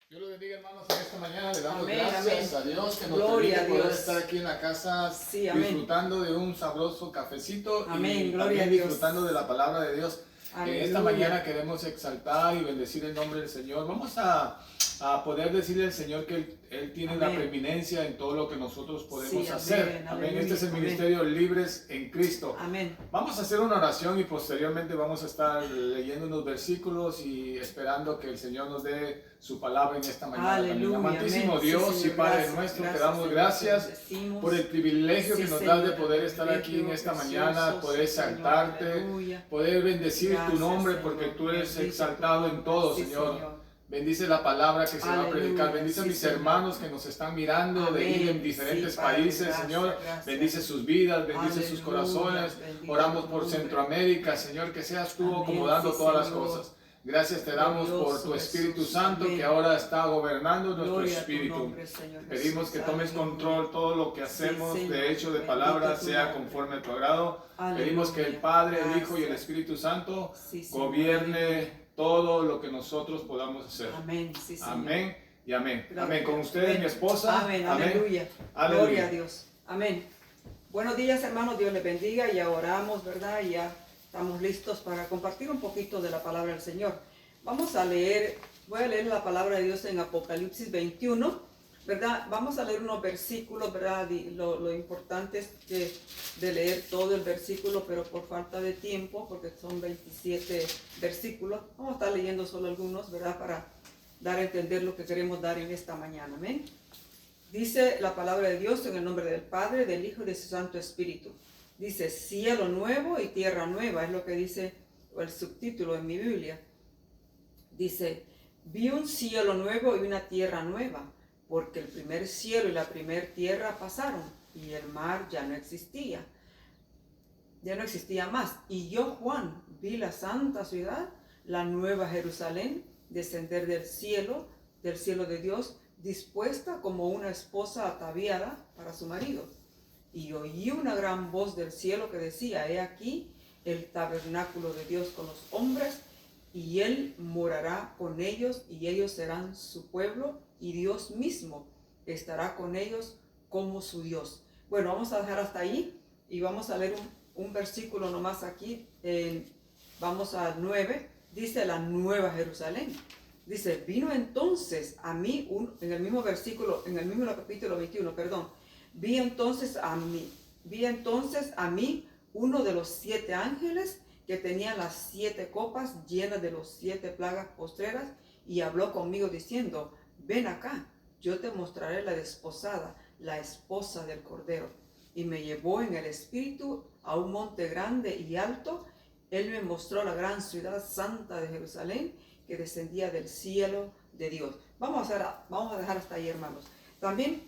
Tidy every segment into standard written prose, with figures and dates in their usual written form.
Dios los bendiga, hermanos, en esta mañana le damos Amén, gracias amén. a Dios que nos Gloria permite a poder Dios. estar aquí en la casa Sí, amén. disfrutando de un sabroso cafecito Amén, y gloria también a Dios. disfrutando de la palabra de Dios. En esta Aleluya. mañana queremos exaltar y bendecir el nombre del Señor. Vamos a poder decirle al Señor que Él tiene la Amén. preeminencia en todo lo que nosotros podemos Sí, hacer. amén, Amén. aleluya, Este es el amén. ministerio Libres en Cristo. Amén. Vamos a hacer una oración y posteriormente vamos a estar leyendo unos versículos y esperando que el Señor nos dé su palabra en esta mañana. Aleluya, También. Amantísimo amén. Dios Sí, y Señor, Padre gracias, nuestro, te gracias, damos Señor, gracias te bendecimos. por el privilegio Sí, que nos Señor, das de poder estar aquí en privilegio esta precioso, mañana, poder sí, Señor, exaltarte, aleluya. poder bendecir Gracias, tu nombre Señor, porque tú eres bendito exaltado tu en todo, sí, Señor. Bendice la palabra que se va a Aleluya, predicar. Bendice a sí, mis Señor. hermanos que nos están mirando de ir en Amén. diferentes Sí, Padre, países, gracias, Señor. gracias. Bendice sus vidas, bendice sus Aleluya, corazones. bendito Oramos tu por nombre. Centroamérica, Señor, que seas tú Amén, acomodando sí, todas las Señor. cosas. Gracias te damos por Glorioso tu Espíritu Jesús, Santo amén. que ahora está gobernando nuestro Gloria a tu espíritu. nombre, Señor Pedimos Jesús, que tomes aleluya. control todo lo que hacemos, Sí, de Señor. hecho, de Bendito palabra, tu sea nombre. conforme a tu agrado. Aleluya. Pedimos que el Padre, el Hijo y el Gracias. Espíritu Santo Sí, Señor. gobierne todo lo que nosotros podamos hacer. Amén, sí, Señor. Amén y amén. Gracias. Amén. Con ustedes, Amén. mi esposa. Amén, aleluya. Aleluya. Gloria a Dios. Amén. Buenos días, hermanos. Dios les bendiga. Ya oramos, ¿verdad? Y ya estamos listos para compartir un poquito de la palabra del Señor. Vamos a leer, voy a leer la palabra de Dios en Apocalipsis 21, ¿verdad? Vamos a leer unos versículos, ¿verdad? Y lo importante es de leer todo el versículo, pero por falta de tiempo, porque son 27 versículos, vamos a estar leyendo solo algunos, ¿verdad? Para dar a entender lo que queremos dar en esta mañana, amén. Dice la palabra de Dios en el nombre del Padre, del Hijo y de su Santo Espíritu. Dice, cielo nuevo y tierra nueva, es lo que dice el subtítulo en mi Biblia. Dice, vi un cielo nuevo y una tierra nueva, porque el primer cielo y la primera tierra pasaron, y el mar ya no existía más. Y yo, Juan, vi la santa ciudad, la nueva Jerusalén, descender del cielo de Dios, dispuesta como una esposa ataviada para su marido. Y oí una gran voz del cielo que decía, he aquí el tabernáculo de Dios con los hombres, y Él morará con ellos, y ellos serán su pueblo, y Dios mismo estará con ellos como su Dios. Bueno, vamos a dejar hasta ahí, y vamos a leer un versículo nomás aquí, vamos a 9, dice la nueva Jerusalén. Dice, vino entonces a mí, en el mismo versículo, en el mismo capítulo 21, perdón, vi entonces a mí uno de los 7 ángeles que tenía las 7 copas llenas de los 7 plagas postreras, y habló conmigo diciendo, ven acá, yo te mostraré la desposada, la esposa del Cordero. Y me llevó en el espíritu a un monte grande y alto. Él me mostró la gran ciudad santa de Jerusalén, que descendía del cielo de Dios. Vamos a dejar hasta ahí, hermanos. También,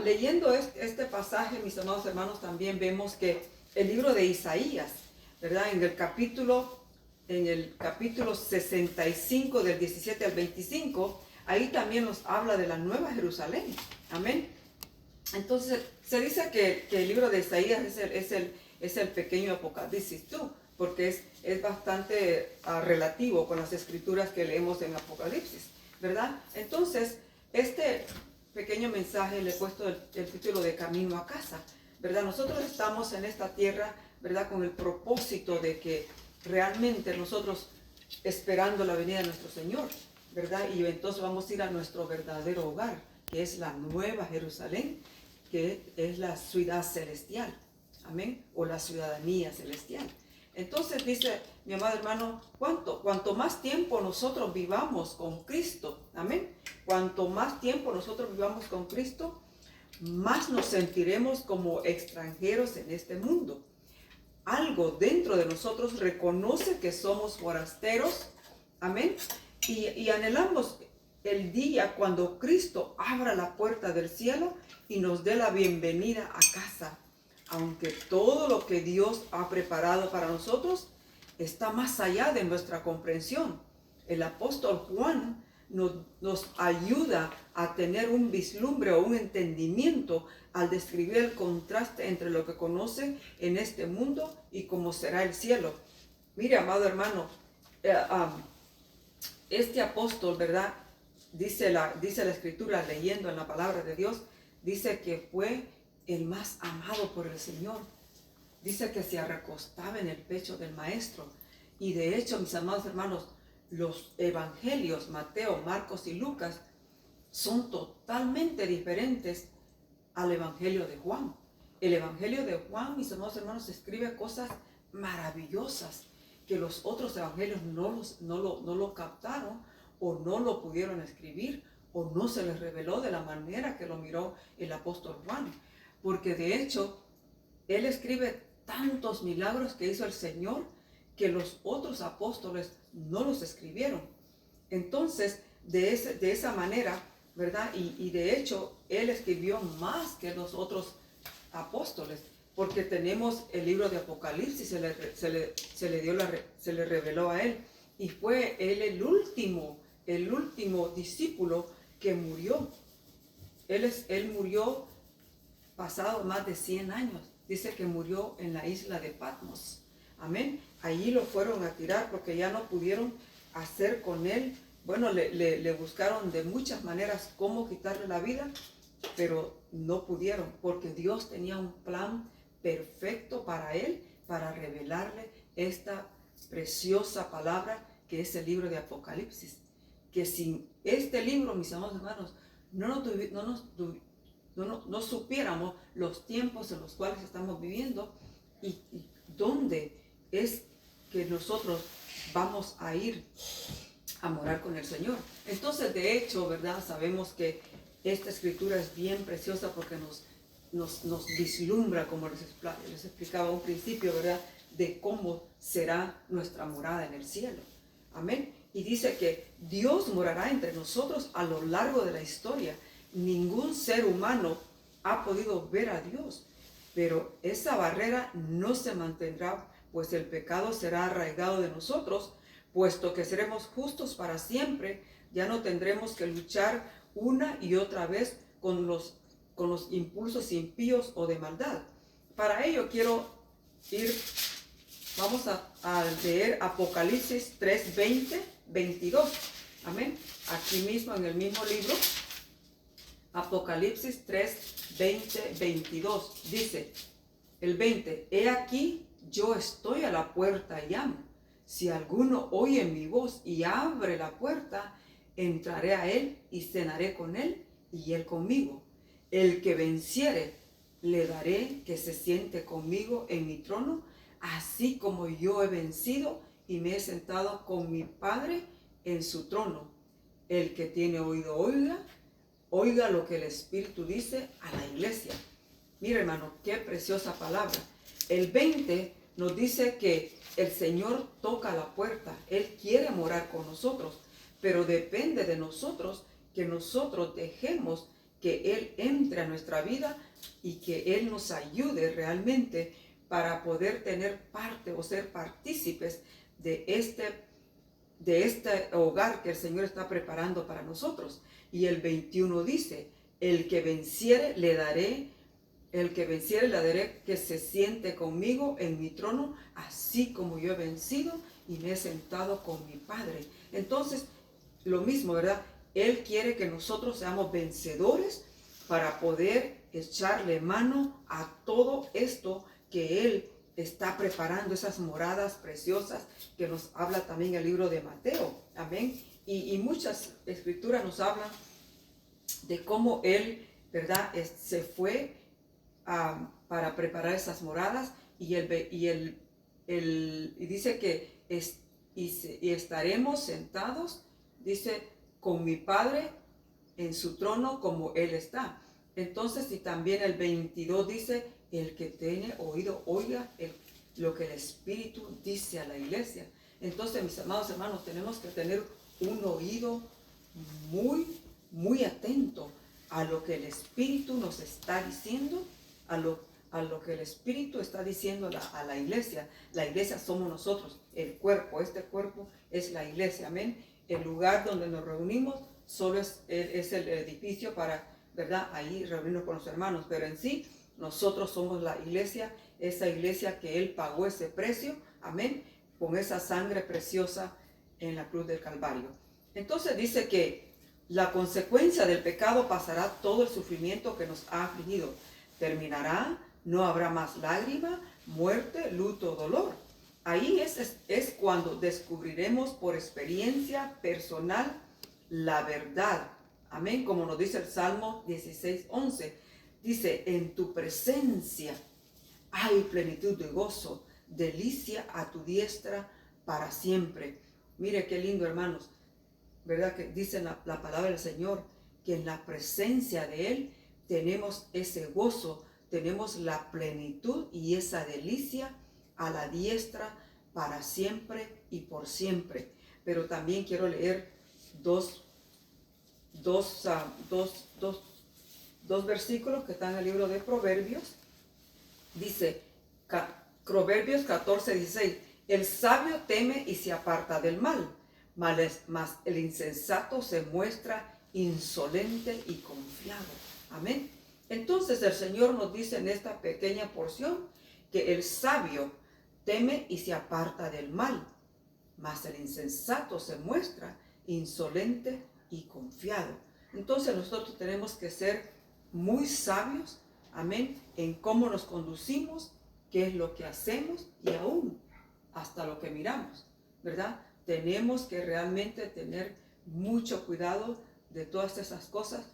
leyendo este pasaje, mis amados hermanos, también vemos que el libro de Isaías, ¿verdad? En el capítulo 65, del 17 al 25, ahí también nos habla de la nueva Jerusalén. Amén. Entonces, se dice que el libro de Isaías es el pequeño Apocalipsis, porque es bastante relativo con las escrituras que leemos en Apocalipsis, ¿verdad? Entonces, este pequeño mensaje le he puesto el título de Camino a Casa, ¿verdad? Nosotros estamos en esta tierra, ¿verdad? Con el propósito de que realmente nosotros esperando la venida de nuestro Señor, ¿verdad? Y entonces vamos a ir a nuestro verdadero hogar, que es la nueva Jerusalén, que es la ciudad celestial, amén, o la ciudadanía celestial. Entonces dice, mi amado hermano, cuanto más tiempo nosotros vivamos con Cristo, amén, cuanto más tiempo nosotros vivamos con Cristo, más nos sentiremos como extranjeros en este mundo. Algo dentro de nosotros reconoce que somos forasteros, amén, y anhelamos el día cuando Cristo abra la puerta del cielo y nos dé la bienvenida a casa. Aunque todo lo que Dios ha preparado para nosotros está más allá de nuestra comprensión. El apóstol Juan nos ayuda a tener un vislumbre o un entendimiento al describir el contraste entre lo que conoce en este mundo y cómo será el cielo. Mire, amado hermano, este apóstol, ¿verdad?, dice la Escritura, leyendo en la palabra de Dios, dice que fue el más amado por el Señor. Dice que se recostaba en el pecho del Maestro. Y de hecho, mis amados hermanos, los evangelios, Mateo, Marcos y Lucas, son totalmente diferentes al evangelio de Juan. El evangelio de Juan, mis amados hermanos, escribe cosas maravillosas que los otros evangelios no lo captaron, o no lo pudieron escribir, o no se les reveló de la manera que lo miró el apóstol Juan. Porque de hecho, él escribe tantos milagros que hizo el Señor que los otros apóstoles no los escribieron. Entonces, de esa manera, ¿verdad? Y de hecho, él escribió más que los otros apóstoles, porque tenemos el libro de Apocalipsis, se le reveló a él, y fue él el último discípulo que murió. Él murió pasado más de 100 años. Dice que murió en la isla de Patmos. Amén. Allí lo fueron a tirar porque ya no pudieron hacer con él. Bueno, le buscaron de muchas maneras cómo quitarle la vida, pero no pudieron, porque Dios tenía un plan perfecto para él, para revelarle esta preciosa palabra que es el libro de Apocalipsis. Que sin este libro, mis amados hermanos, no supiéramos los tiempos en los cuales estamos viviendo y dónde es que nosotros vamos a ir a morar con el Señor. Entonces, de hecho, ¿verdad? Sabemos que esta escritura es bien preciosa porque nos vislumbra, como les explicaba a un principio, ¿verdad? De cómo será nuestra morada en el cielo. Amén. Y dice que Dios morará entre nosotros a lo largo de la historia. Ningún ser humano ha podido ver a Dios, pero esa barrera no se mantendrá, pues el pecado será arraigado de nosotros, puesto que seremos justos para siempre. Ya no tendremos que luchar una y otra vez con los impulsos impíos o de maldad. Para ello vamos a leer Apocalipsis 3, 20, 22. Amén. Aquí mismo en el mismo libro, Apocalipsis 3, 20, 22. Dice el 20: He aquí, yo estoy a la puerta y llamo. Si alguno oye mi voz y abre la puerta, entraré a él y cenaré con él y él conmigo. El que venciere, le daré que se siente conmigo en mi trono, así como yo he vencido y me he sentado con mi Padre en su trono. El que tiene oído, oiga lo que el Espíritu dice a la iglesia. Mira, hermano, qué preciosa palabra. El 20 nos dice que el Señor toca la puerta. Él quiere morar con nosotros, pero depende de nosotros que nosotros dejemos que Él entre a nuestra vida y que Él nos ayude realmente para poder tener parte o ser partícipes de este hogar que el Señor está preparando para nosotros. Y el 21 dice: el que venciere le daré que se siente conmigo en mi trono, así como yo he vencido y me he sentado con mi Padre. Entonces, lo mismo, ¿verdad? Él quiere que nosotros seamos vencedores para poder echarle mano a todo esto que Él está preparando, esas moradas preciosas que nos habla también el libro de Mateo. Amén. Y muchas escrituras nos hablan de cómo Él, ¿verdad? Se fue para preparar esas moradas y dice que estaremos sentados, dice, con mi Padre en su trono como Él está. Entonces, y también el 22 dice: el que tiene oído, oiga lo que el Espíritu dice a la iglesia. Entonces, mis amados hermanos, tenemos que tener un oído muy, muy atento a lo que el Espíritu nos está diciendo, a lo que el Espíritu está diciendo a la iglesia. La iglesia somos nosotros, el cuerpo. Este cuerpo es la iglesia, amén. El lugar donde nos reunimos solo es el edificio para, ¿verdad?, ahí reunirnos con los hermanos, pero en sí nosotros somos la iglesia, esa iglesia que Él pagó ese precio, amén, con esa sangre preciosa en la cruz del Calvario. Entonces dice que la consecuencia del pecado pasará todo el sufrimiento que nos ha afligido. Terminará, no habrá más lágrima, muerte, luto, dolor. Ahí es cuando descubriremos por experiencia personal la verdad. Amén, como nos dice el Salmo 16:11. Dice, en tu presencia hay plenitud de gozo, delicia a tu diestra para siempre. Mire qué lindo, hermanos, ¿verdad? Que dice la palabra del Señor, que en la presencia de Él tenemos ese gozo, tenemos la plenitud y esa delicia a la diestra para siempre y por siempre. Pero también quiero leer dos versículos que están en el libro de Proverbios. Dice, Proverbios 14:16, el sabio teme y se aparta del mal, mas el insensato se muestra insolente y confiado. Amén. Entonces el Señor nos dice en esta pequeña porción que el sabio teme y se aparta del mal, mas el insensato se muestra insolente y confiado. Entonces nosotros tenemos que ser muy sabios, amén, en cómo nos conducimos, qué es lo que hacemos y aún hasta lo que miramos, ¿verdad? Tenemos que realmente tener mucho cuidado de todas esas cosas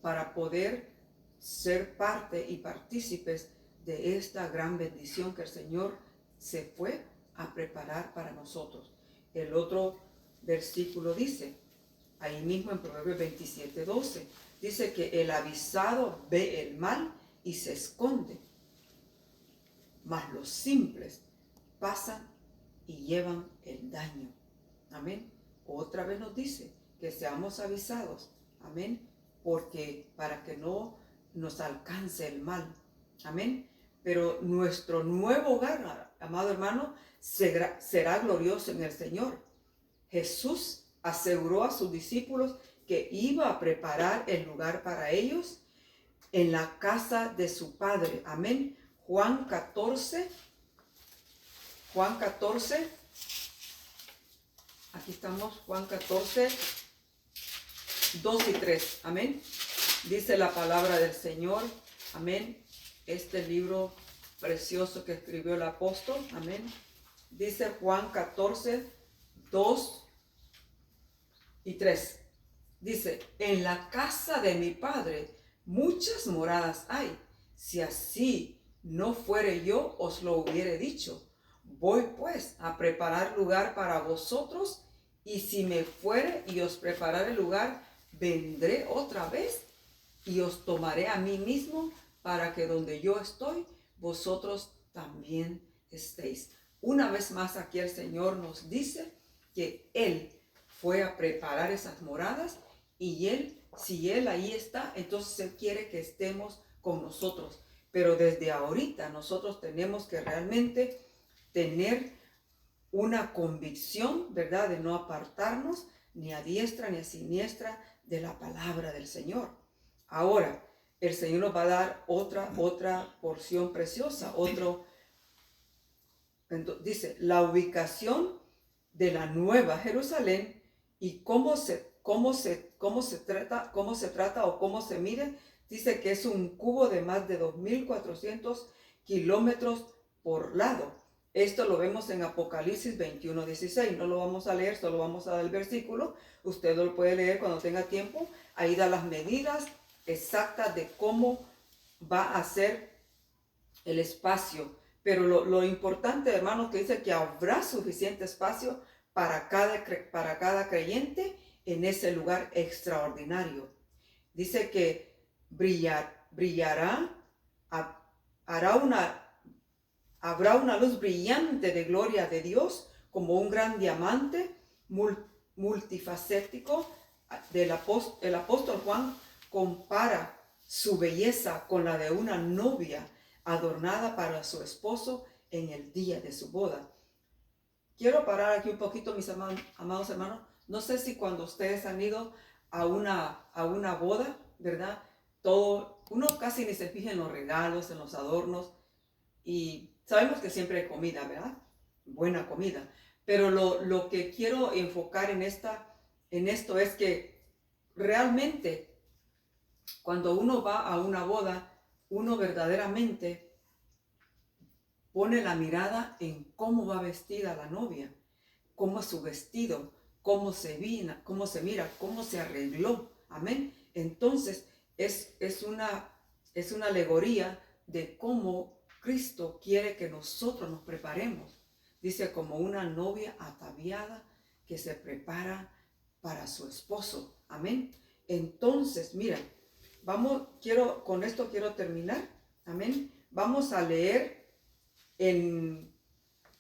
para poder ser parte y partícipes de esta gran bendición que el Señor se fue a preparar para nosotros. El otro versículo dice, ahí mismo en Proverbios 27:12, dice que el avisado ve el mal y se esconde, mas los simples pasan y llevan el daño. Amén. Otra vez nos dice que seamos avisados. Amén. Porque para que no nos alcance el mal. Amén. Pero nuestro nuevo hogar, amado hermano, será glorioso en el Señor. Jesús aseguró a sus discípulos que iba a preparar el lugar para ellos en la casa de su Padre. Amén. Juan 14. Aquí estamos, Juan 14, 2 y 3. Amén. Dice la palabra del Señor. Amén. Este libro precioso que escribió el apóstol. Amén. Dice Juan 14, 2 y 3. Dice, en la casa de mi Padre muchas moradas hay. Si así no fuere yo, os lo hubiere dicho. Voy pues a preparar lugar para vosotros, y si me fuere y os preparare lugar, vendré otra vez y os tomaré a mí mismo, para que donde yo estoy, vosotros también estéis. Una vez más aquí el Señor nos dice que Él fue a preparar esas moradas, y Él, si Él ahí está, entonces Él quiere que estemos con nosotros. Pero desde ahorita nosotros tenemos que realmente tener una convicción, ¿verdad?, de no apartarnos ni a diestra ni a siniestra de la palabra del Señor. Ahora, el Señor nos va a dar otra porción preciosa, dice, la ubicación de la nueva Jerusalén y cómo se trata o cómo se mide. Dice que es un cubo de más de 2.400 kilómetros por lado. Esto lo vemos en Apocalipsis 21:16. No lo vamos a leer, solo vamos a dar el versículo. Usted lo puede leer cuando tenga tiempo. Ahí da las medidas exactas de cómo va a ser el espacio. Pero lo importante, hermanos, que dice que habrá suficiente espacio para cada creyente en ese lugar extraordinario. Dice que brillará, habrá una luz brillante de gloria de Dios, como un gran diamante multifacético. El apóstol Juan compara su belleza con la de una novia adornada para su esposo en el día de su boda. Quiero parar aquí un poquito, mis amados hermanos. No sé si cuando ustedes han ido a una boda, ¿verdad? Uno casi ni se fija en los regalos, en los adornos, y sabemos que siempre hay comida, ¿verdad? Buena comida. Pero lo que quiero enfocar en esto es que realmente cuando uno va a una boda, uno verdaderamente pone la mirada en cómo va vestida la novia, cómo es su vestido, cómo se mira, cómo se arregló. Amén. Entonces es una alegoría de cómo Cristo quiere que nosotros nos preparemos. Dice, como una novia ataviada que se prepara para su esposo. Amén. Entonces, mira, con esto quiero terminar. Amén. Vamos a leer en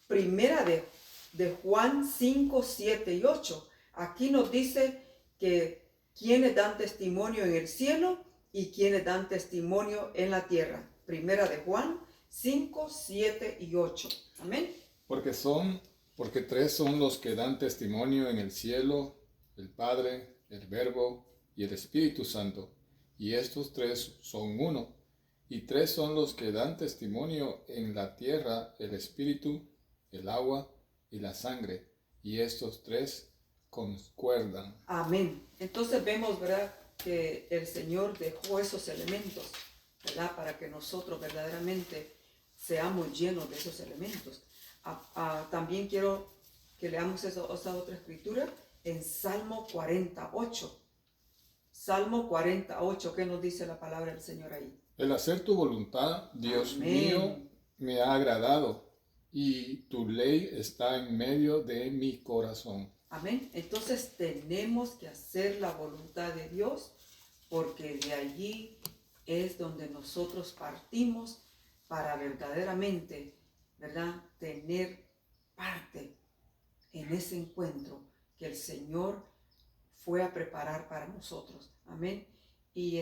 primera de Juan 5, 7 y 8. Aquí nos dice que quienes dan testimonio en el cielo y quienes dan testimonio en la tierra. Primera de Juan 5, 7 y 8. Amén. Porque tres son los que dan testimonio en el cielo, el Padre, el Verbo y el Espíritu Santo, y estos tres son uno. Y tres son los que dan testimonio en la tierra, el Espíritu, el agua y la sangre, y estos tres concuerdan. Amén. Entonces vemos, ¿verdad?, que el Señor dejó esos elementos, ¿verdad?, para que nosotros verdaderamente seamos llenos de esos elementos. También quiero que leamos esa otra escritura en Salmo 48. Salmo 48, ¿qué nos dice la palabra del Señor ahí? El hacer tu voluntad, Dios Amén. mío, me ha agradado, y tu ley está en medio de mi corazón. Amén. Entonces tenemos que hacer la voluntad de Dios, porque de allí es donde nosotros partimos para verdaderamente, ¿verdad?, tener parte en ese encuentro que el Señor fue a preparar para nosotros. Amén. Y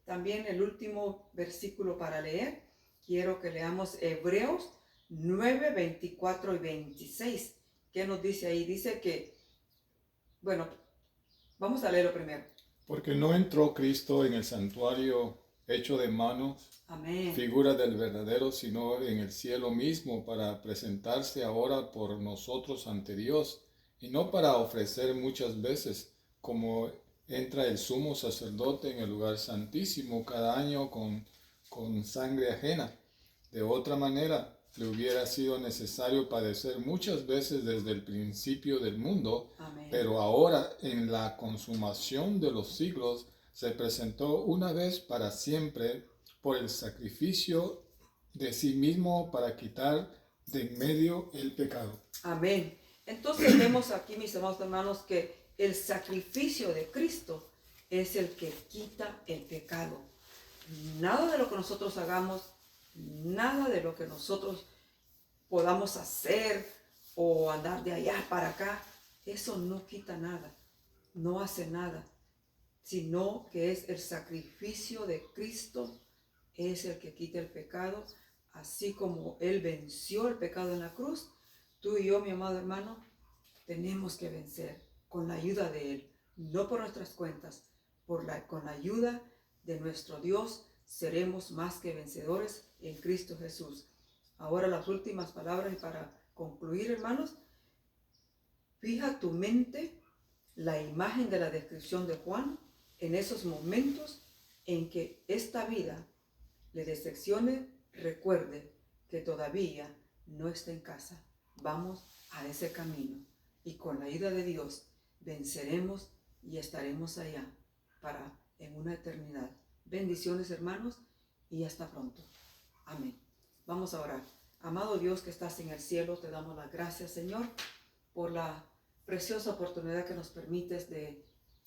también el último versículo para leer, quiero que leamos Hebreos 9, 24 y 26. ¿Qué nos dice ahí? Dice que, bueno, vamos a leerlo primero. Porque no entró Cristo en el santuario hecho de manos, Amén. figura del verdadero, sino en el cielo mismo, para presentarse ahora por nosotros ante Dios, y no para ofrecer muchas veces, como entra el sumo sacerdote en el lugar santísimo cada año con sangre ajena. De otra manera, le hubiera sido necesario padecer muchas veces desde el principio del mundo. Amén. Pero ahora, en la consumación de los siglos, se presentó una vez para siempre por el sacrificio de sí mismo para quitar de en medio el pecado. Amén. Entonces vemos aquí, mis amados hermanos, que el sacrificio de Cristo es el que quita el pecado. Nada de lo que nosotros hagamos, nada de lo que nosotros podamos hacer o andar de allá para acá, eso no quita nada, no hace nada, sino que es el sacrificio de Cristo, es el que quita el pecado, así como Él venció el pecado en la cruz. Tú y yo, mi amado hermano, tenemos que vencer con la ayuda de Él, no por nuestras cuentas, con la ayuda de nuestro Dios seremos más que vencedores en Cristo Jesús. Ahora las últimas palabras, y para concluir, hermanos, fija tu mente la imagen de la descripción de Juan en esos momentos en que esta vida le decepcione. Recuerde que todavía no está en casa. Vamos a ese camino y con la ayuda de Dios venceremos y estaremos allá en una eternidad. Bendiciones, hermanos, y hasta pronto. Amén. Vamos a orar. Amado Dios que estás en el cielo, te damos las gracias, Señor, por la preciosa oportunidad que nos permites de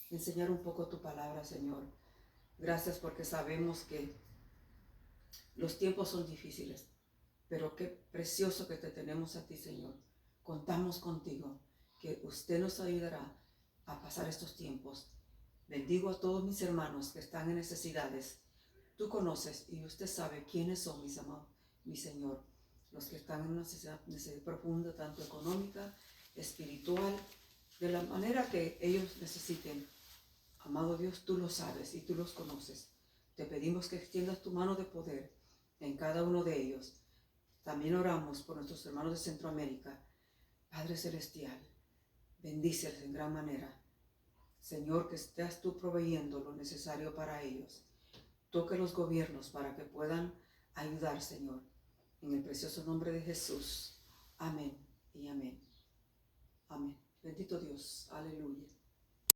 enseñar un poco tu palabra, Señor. Gracias porque sabemos que los tiempos son difíciles, pero qué precioso que te tenemos a ti, Señor. Contamos contigo, que usted nos ayudará a pasar estos tiempos. Bendigo a todos mis hermanos que están en necesidades. Tú conoces y usted sabe quiénes son, mis amados, mi Señor. Los que están en una necesidad profunda, tanto económica, espiritual, de la manera que ellos necesiten. Amado Dios, tú lo sabes y tú los conoces. Te pedimos que extiendas tu mano de poder en cada uno de ellos. También oramos por nuestros hermanos de Centroamérica. Padre Celestial, bendíceles en gran manera. Señor, que estés tú proveyendo lo necesario para ellos. Toque los gobiernos para que puedan ayudar, Señor. En el precioso nombre de Jesús. Amén y amén. Amén. Bendito Dios. Aleluya.